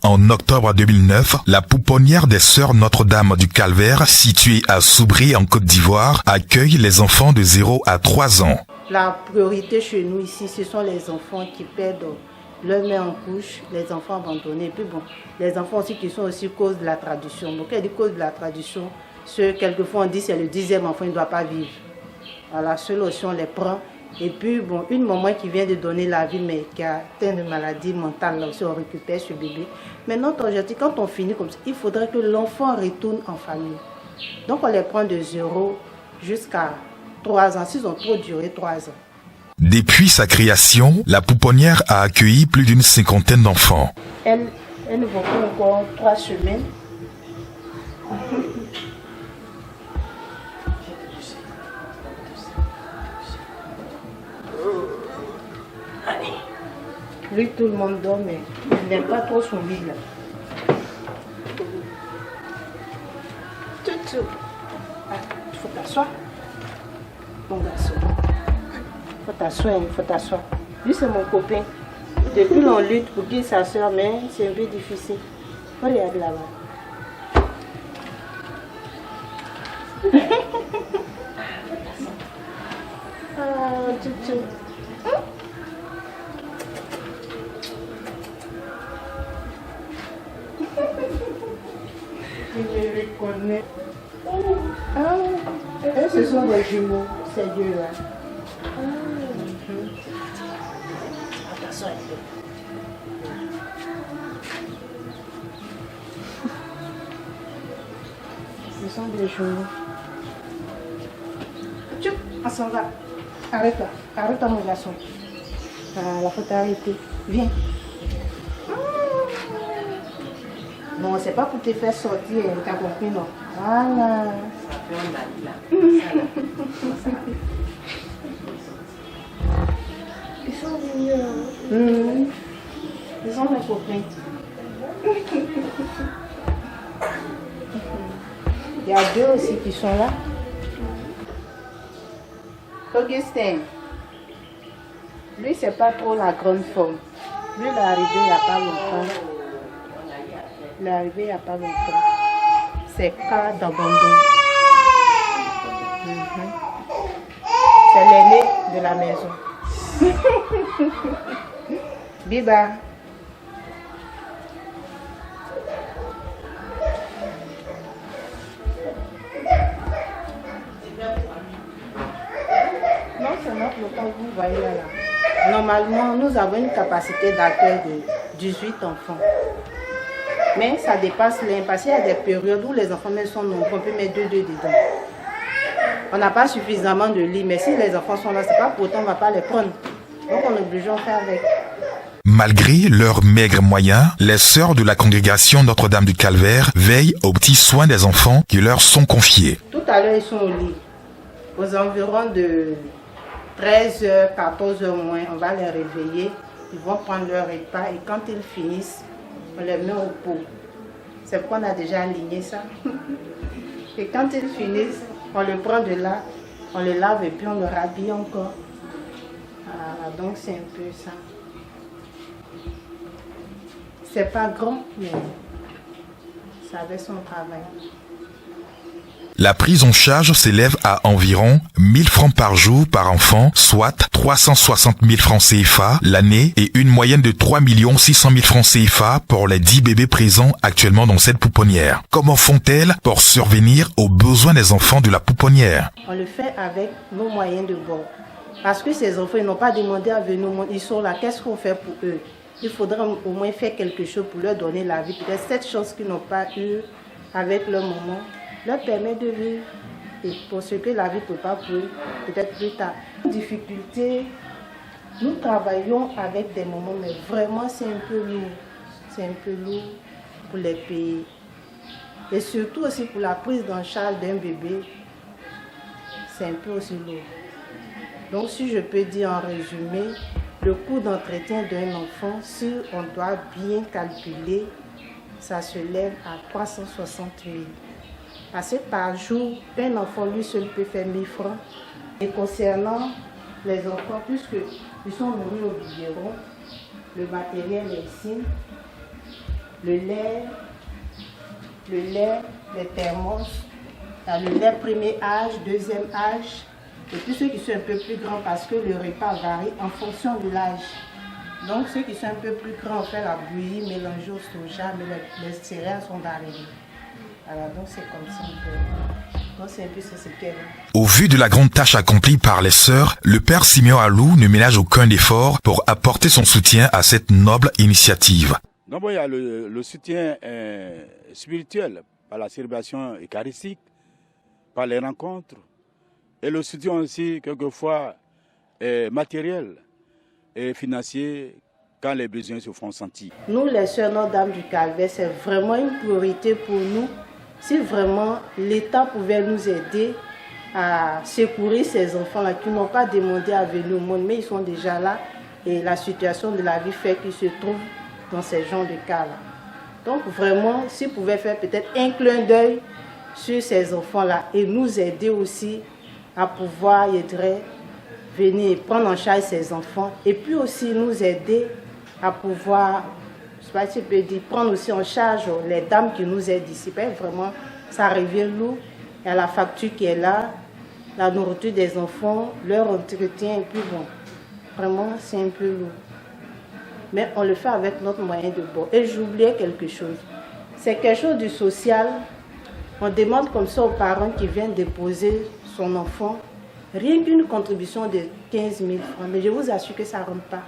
en octobre 2009, la pouponnière des Sœurs Notre-Dame du Calvaire, située à Soubry en Côte d'Ivoire, accueille les enfants de 0 à 3 ans. La priorité chez nous ici, ce sont les enfants qui perdent leur mère en couche, les enfants abandonnés. Et puis bon, les enfants aussi qui sont aussi cause de la tradition. Donc, il y a des causes de la tradition. Quelquefois, on dit que c'est le 10e enfant, il ne doit pas vivre. Voilà, ceux-là aussi, on les prend. Et puis, bon, une maman qui vient de donner la vie, mais qui a atteint de maladie mentale, là aussi, on récupère ce bébé. Mais notre objectif, quand on finit comme ça, il faudrait que l'enfant retourne en famille. Donc, on les prend de 0 jusqu'à 3 ans, s'ils ont trop duré 3 ans. Depuis sa création, la pouponnière a accueilli plus d'une 50aine d'enfants. Elle ne vaut pas encore 3 semaines. Lui, tout le monde dort, mais il n'aime pas trop son lit là. Tout. Il faut t'asseoir. Mon garçon. Il faut t'asseoir. Lui, c'est mon copain. Depuis, on lutte pour qu'il s'assoie, mais c'est un peu difficile. Regarde là-bas. Ah, tout. Il me reconnaît. Ah, ce sont des jumeaux, ces deux-là. Attention un peu. Ce sont des jumeaux. Tchoup, on s'en va. Arrête-toi mon garçon. La faut t'arrêter. Viens. Non, c'est pas pour te faire sortir, t'as compris, non? Voilà. Ça fait un bail là. Ils sont mignons. Ils sont mes copains. Il y a 2 aussi qui sont là. Augustin. Lui, c'est pas trop la grande forme. Lui, il est arrivé il n'y a pas longtemps. Il est arrivé il n'y a pas longtemps. C'est cas d'abandon. C'est l'aîné de la maison. Biba. Non, c'est notre local, vous voyez là. Normalement, nous avons une capacité d'accueil de 18 enfants. Mais ça dépasse parce qu'il y a des périodes où les enfants sont nombreux, on peut mettre 2 dedans. On n'a pas suffisamment de lits, mais si les enfants sont là, c'est pas pour autant on ne va pas les prendre. Donc on est obligé de faire avec. Malgré leurs maigres moyens, les sœurs de la congrégation Notre-Dame du Calvaire veillent aux petits soins des enfants qui leur sont confiés. Tout à l'heure, ils sont au lit. Aux environs de 13h, 14h moins, on va les réveiller. Ils vont prendre leur repas et quand ils finissent, on les met au pot. C'est pourquoi on a déjà aligné ça. Et quand ils finissent, on le prend de là, on le lave et puis on le rhabille encore. Voilà, donc c'est un peu ça. C'est pas grand, mais ça avait son travail. La prise en charge s'élève à environ 1000 francs par jour par enfant, soit 360 000 francs CFA l'année et une moyenne de 3 600 000 francs CFA pour les 10 bébés présents actuellement dans cette pouponnière. Comment font-elles pour survenir aux besoins des enfants de la pouponnière? On le fait avec nos moyens de bord. Parce que ces enfants, ils n'ont pas demandé à venir au monde, ils sont là, qu'est-ce qu'on fait pour eux? Il faudra au moins faire quelque chose pour leur donner la vie. Peut-être cette chance qu'ils n'ont pas eue avec leur maman leur permet de vivre. Et pour ce que la vie ne peut pas pour eux, peut-être plus tard. Difficulté, nous travaillons avec des mamans, mais vraiment c'est un peu lourd. C'est un peu lourd pour les payer. Et surtout aussi pour la prise en charge d'un bébé, c'est un peu aussi lourd. Donc si je peux dire en résumé, le coût d'entretien d'un enfant, si on doit bien calculer, ça se lève à 360 000. Parce que par jour, un enfant lui seul peut faire 1000 francs. Et concernant les enfants, puisqu'ils sont nourris au biberon, le matériel est ici. le lait, les thermos, le lait premier âge, deuxième âge, et puis ceux qui sont un peu plus grands parce que le repas varie en fonction de l'âge. Donc ceux qui sont un peu plus grands, on fait la bouillie mélangée au soja, mais les céréales sont d'arrivée. Voilà, donc c'est comme ça un peu. Donc c'est un peu ce qu'elle a. Au vu de la grande tâche accomplie par les sœurs, le père Simeon Alou ne ménage aucun effort pour apporter son soutien à cette noble initiative. Donc il y a le soutien spirituel par la célébration eucharistique, par les rencontres, et le soutien aussi quelquefois matériel et financier quand les besoins se font sentir. Nous, les sœurs Notre-Dame du Calvaire, c'est vraiment une priorité pour nous. Si vraiment l'État pouvait nous aider à secourir ces enfants-là qui n'ont pas demandé à venir au monde, mais ils sont déjà là et la situation de la vie fait qu'ils se trouvent dans ces genres de cas-là. Donc vraiment, s'ils pouvaient faire peut-être un clin d'œil sur ces enfants-là et nous aider aussi à pouvoir, je dirais, venir prendre en charge ces enfants et puis aussi nous aider à pouvoir, je sais pas si je peux dire, prendre aussi en charge les dames qui nous aident ici. Vraiment, ça revient lourd. Il y a la facture qui est là, la nourriture des enfants, leur entretien, et puis bon, vraiment, c'est un peu lourd. Mais on le fait avec notre moyen de bord. Et j'oubliais quelque chose. C'est quelque chose du social. On demande comme ça aux parents qui viennent déposer son enfant, rien qu'une contribution de 15 000 francs. Mais je vous assure que ça ne rentre pas.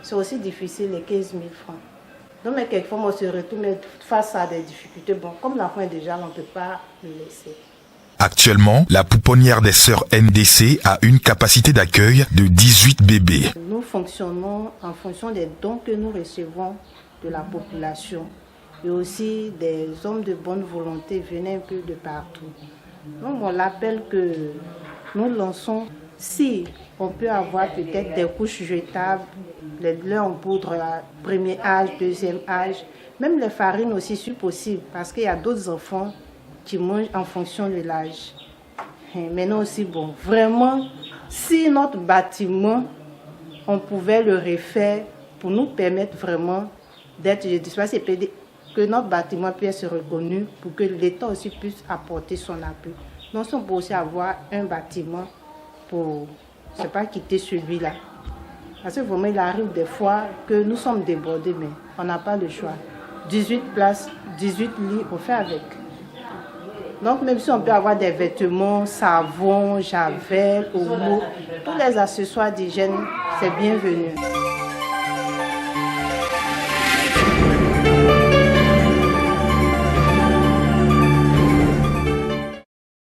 C'est aussi difficile, les 15 000 francs. Donc, mais quelquefois, on se retrouve face à des difficultés. Bon, comme l'enfant est déjà, on ne peut pas le laisser. Actuellement, la pouponnière des sœurs NDC a une capacité d'accueil de 18 bébés. Nous fonctionnons en fonction des dons que nous recevons de la population et aussi des hommes de bonne volonté venant un peu de partout. Donc, on l'appelle que nous lançons, si on peut avoir peut-être des couches jetables, les laits en poudre, premier âge, deuxième âge, même les farines aussi si possible, parce qu'il y a d'autres enfants qui mangent en fonction de l'âge. Maintenant aussi, bon, vraiment, si notre bâtiment, on pouvait le refaire pour nous permettre vraiment d'être, je dis pas, c'est que notre bâtiment puisse être reconnu pour que l'État aussi puisse apporter son appui. Donc, on peut aussi avoir un bâtiment pour ne pas quitter celui-là. Parce que vraiment, il arrive des fois que nous sommes débordés, mais on n'a pas le choix. 18 places, 18 lits, on fait avec. Donc, même si on peut avoir des vêtements, savon, javel, omo, tous les accessoires d'hygiène, c'est bienvenu.